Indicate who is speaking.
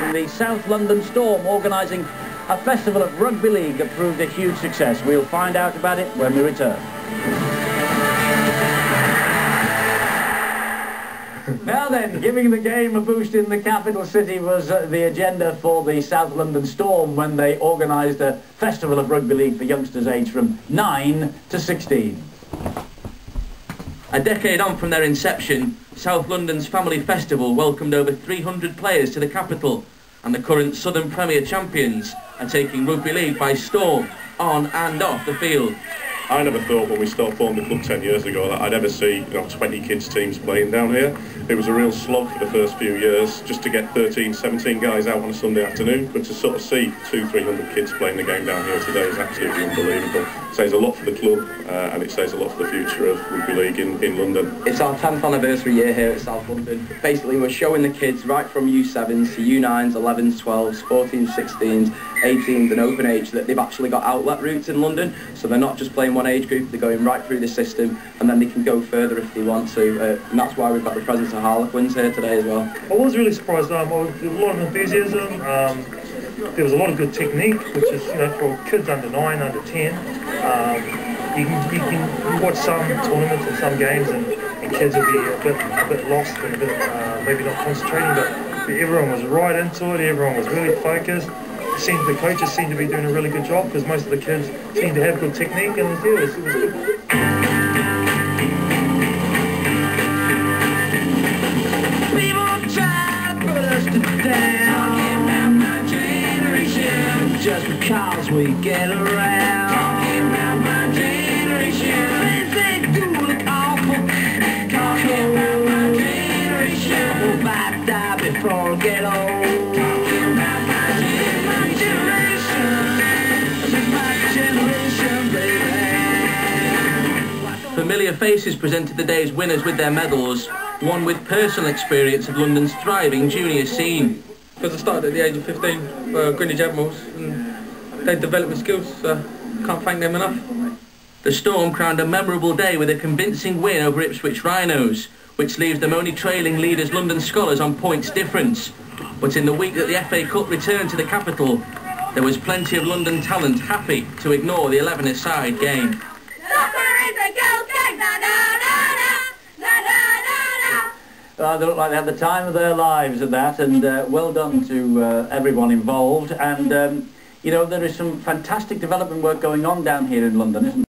Speaker 1: and the South London Storm organising a festival of rugby league that proved a huge success. We'll find out about it when we return. Now then, giving the game a boost in the capital city was the agenda for the South London Storm when they organised a festival of rugby league for youngsters aged from 9 to 16.
Speaker 2: A decade on from their inception, South London's Family Festival welcomed over 300 players to the capital, and the current Southern Premier champions are taking rugby league by storm, on and off the field.
Speaker 3: I never thought when we formed the club 10 years ago that I'd ever see 20 kids teams playing down here. It was a real slog for the first few years just to get 13, 17 guys out on a Sunday afternoon, but to sort of see 200-300 kids playing the game down here today is absolutely unbelievable. It says a lot for the club and it says a lot for the future of rugby league in London.
Speaker 4: It's our 10th anniversary year here at South London. Basically we're showing the kids right from U7s to U9s, 11s, 12s, 14s, 16s, 18s and open age that they've actually got outlet routes in London, so they're not just playing one age group, they're going right through the system and then they can go further if they want to, and that's why we've got the presence of Harlequins here today as well.
Speaker 5: I was really surprised. There was a lot of enthusiasm, there was a lot of good technique, which is, for kids under 9, under 10. You can watch some tournaments and some games and kids will be a bit lost and a bit maybe not concentrating, but everyone was right into it, everyone was really focused. The coaches seemed to be doing a really good job because most of the kids seemed to have good technique, and it was good.
Speaker 1: People try to put us down, talking about my generation, just because we get around. Talking about my generation, they do look awful. Talking about my generation, we'll might die before we get old. Talking about my generation, baby.
Speaker 2: Familiar faces presented the day's winners with their medals, one with personal experience of London's thriving junior scene.
Speaker 6: Because I started at the age of 15 for Greenwich Admirals and they developed my skills, so can't thank them enough.
Speaker 2: The Storm crowned a memorable day with a convincing win over Ipswich Rhinos, which leaves them only trailing leaders London Skolars on points difference. But in the week that the FA Cup returned to the capital, there was plenty of London talent happy to ignore the 11-a-side game.
Speaker 1: They look like they had the time of their lives at that, and well done to everyone involved. And, there is some fantastic development work going on down here in London, isn't there?